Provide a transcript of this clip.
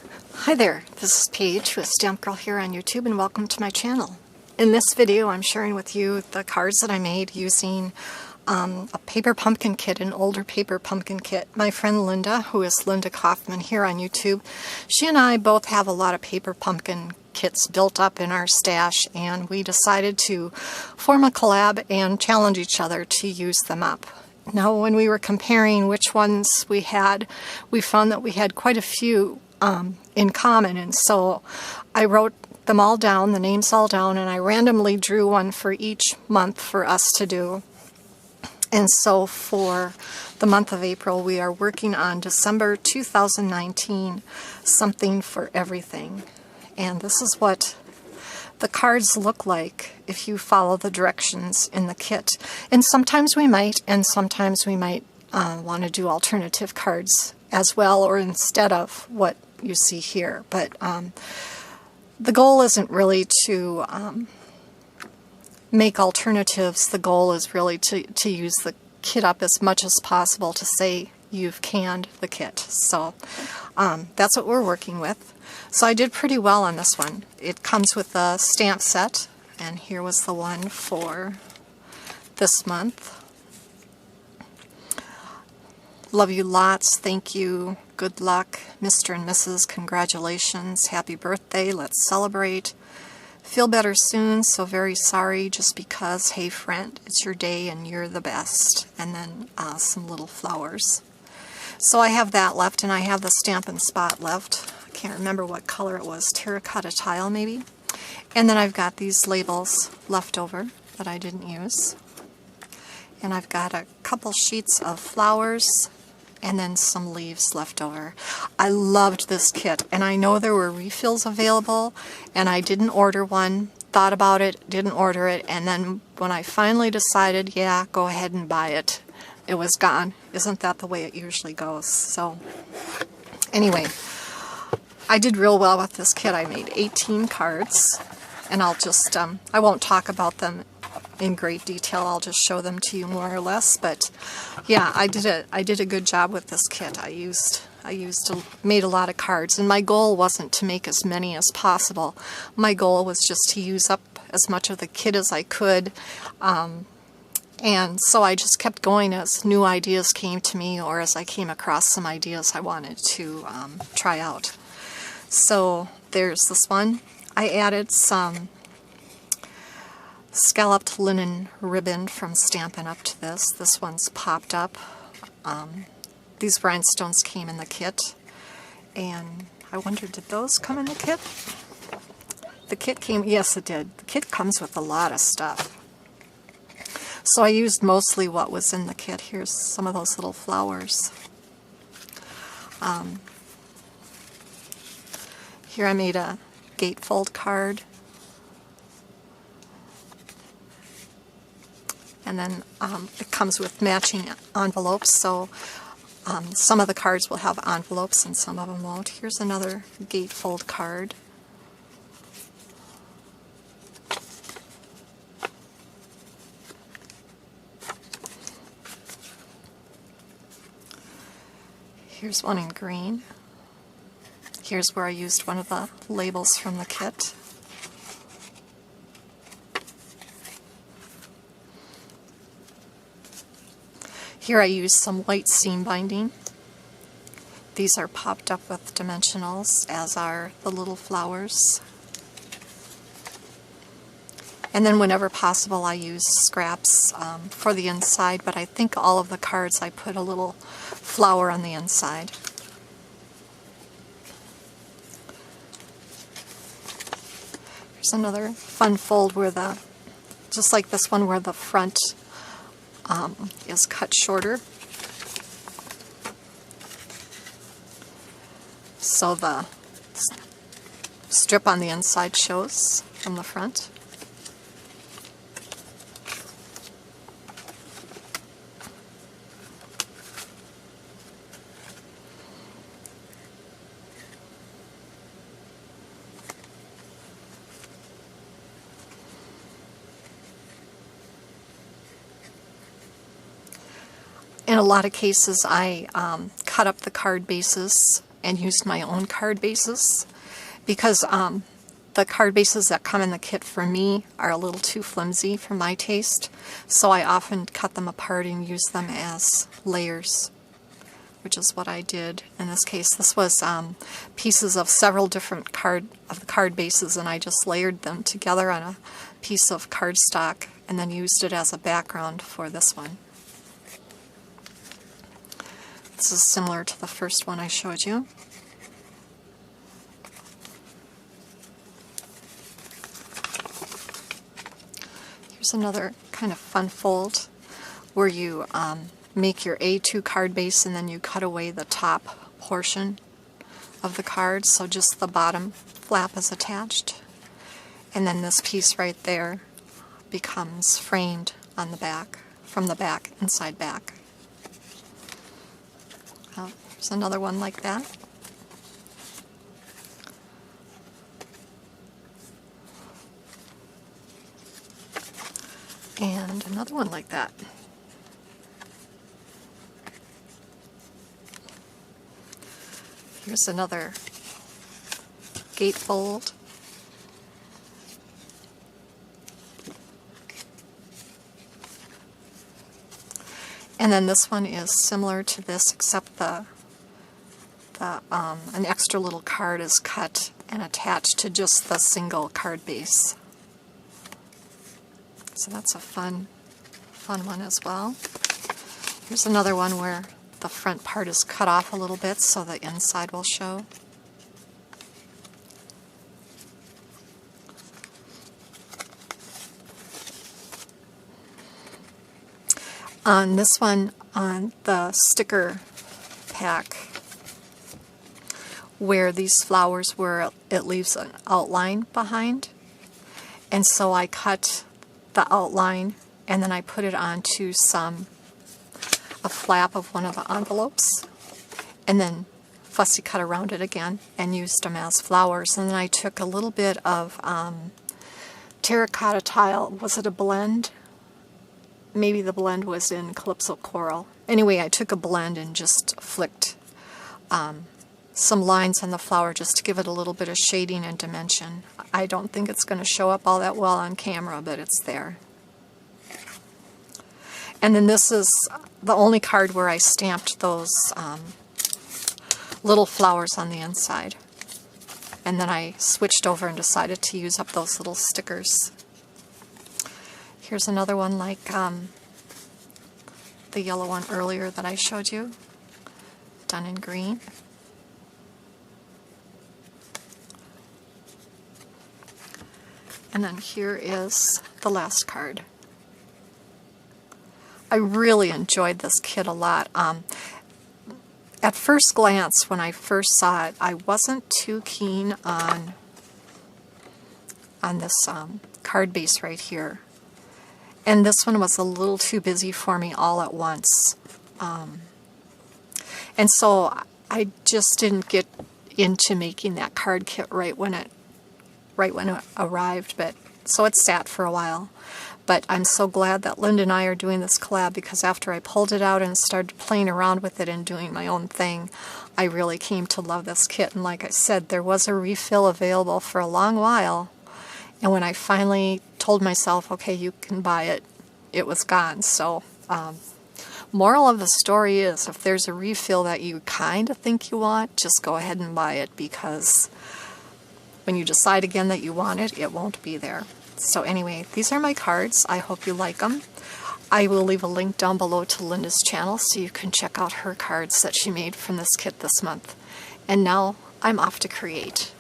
Hi there, this is Paige with Stamp Girl here on YouTube, and welcome to my channel. In this video I'm sharing with you the cards that I made using a paper pumpkin kit, an older paper pumpkin kit. My friend Linda, who is Linda Kaufman here on YouTube, she and I both have a lot of paper pumpkin kits built up in our stash, and we decided to form a collab and challenge each other to use them up. Now, when we were comparing which ones we had, we found that we had quite a few in common, and so I wrote them all down, the names all down, and I randomly drew one for each month for us to do. And so for the month of April, we are working on December 2019, Something for Everything. And this is what the cards look like if you follow the directions in the kit. And sometimes we might want to do alternative cards as well, or instead of what you see here. But the goal isn't really to make alternatives. The goal is really to use the kit up as much as possible to say you've canned the kit. So that's what we're working with. So I did pretty well on this one. It comes with a stamp set, and here was the one for this month. Love you lots, thank you, good luck, Mr. and Mrs., congratulations, happy birthday, let's celebrate. Feel better soon, so very sorry, just because, hey friend, it's your day and you're the best. And then some little flowers. So I have that left, and I have the Stampin' Spot left. I can't remember what color it was, terracotta tile maybe. And then I've got these labels left over that I didn't use. And I've got a couple sheets of flowers and then some leaves left over. I loved this kit, and I know there were refills available, and I didn't order one, thought about it, didn't order it, and then when I finally decided, yeah, go ahead and buy it, it was gone. Isn't that the way it usually goes? So anyway, I did real well with this kit. I made 18 cards, and I'll just, I won't talk about them in great detail. I'll just show them to you more or less. But yeah, I did a good job with this kit. Made a lot of cards, and my goal wasn't to make as many as possible. My goal was just to use up as much of the kit as I could. And so I just kept going as new ideas came to me, or as I came across some ideas I wanted to try out. So there's this one. I added some scalloped linen ribbon from Stampin' Up! To this. This one's popped up. These rhinestones came in the kit, and I wondered, did those come in the kit? The kit came, yes it did. The kit comes with a lot of stuff. So I used mostly what was in the kit. Here's some of those little flowers. Here I made a gatefold card. And then it comes with matching envelopes, so some of the cards will have envelopes and some of them won't. Here's another gatefold card. Here's one in green. Here's where I used one of the labels from the kit. Here I used some white seam binding. These are popped up with dimensionals, as are the little flowers. And then whenever possible I use scraps for the inside, but I think all of the cards I put a little flower on the inside. Here's another fun fold where just like this one, where the front is cut shorter, so the strip on the inside shows from the front. In a lot of cases I cut up the card bases and used my own card bases because the card bases that come in the kit for me are a little too flimsy for my taste, so I often cut them apart and use them as layers, which is what I did in this case. This was pieces of several different the card bases, and I just layered them together on a piece of cardstock and then used it as a background for this one. This is similar to the first one I showed you. Here's another kind of fun fold where you make your A2 card base and then you cut away the top portion of the card, so just the bottom flap is attached. And then this piece right there becomes framed on the back, from the back, inside back. There's another one like that. And another one like that. Here's another gatefold. And then this one is similar to this, except an extra little card is cut and attached to just the single card base. So that's a fun one as well. Here's another one where the front part is cut off a little bit so the inside will show. On this one, on the sticker pack, where these flowers were, it leaves an outline behind. And so I cut the outline and then I put it onto a flap of one of the envelopes and then fussy cut around it again and used them as flowers. And then I took a little bit of terracotta tile. Was it a blend? Maybe the blend was in Calypso Coral. Anyway, I took a blend and just flicked some lines on the flower just to give it a little bit of shading and dimension. I don't think it's going to show up all that well on camera, but it's there. And then this is the only card where I stamped those little flowers on the inside. And then I switched over and decided to use up those little stickers. Here's another one like the yellow one earlier that I showed you, done in green. And then here is the last card. I really enjoyed this kit a lot. At first glance, when I first saw it, I wasn't too keen on this card base right here. And this one was a little too busy for me all at once. And so I just didn't get into making that card kit right when it arrived, but so it sat for a while. But I'm so glad that Linda and I are doing this collab, because after I pulled it out and started playing around with it and doing my own thing, I really came to love this kit. And like I said, there was a refill available for a long while, and when I finally told myself, okay, you can buy it, it was gone. So moral of the story is, if there's a refill that you kind of think you want, just go ahead and buy it, because when you decide again that you want it, it won't be there. So anyway, these are my cards. I hope you like them. I will leave a link down below to Linda's channel so you can check out her cards that she made from this kit this month. And now I'm off to create.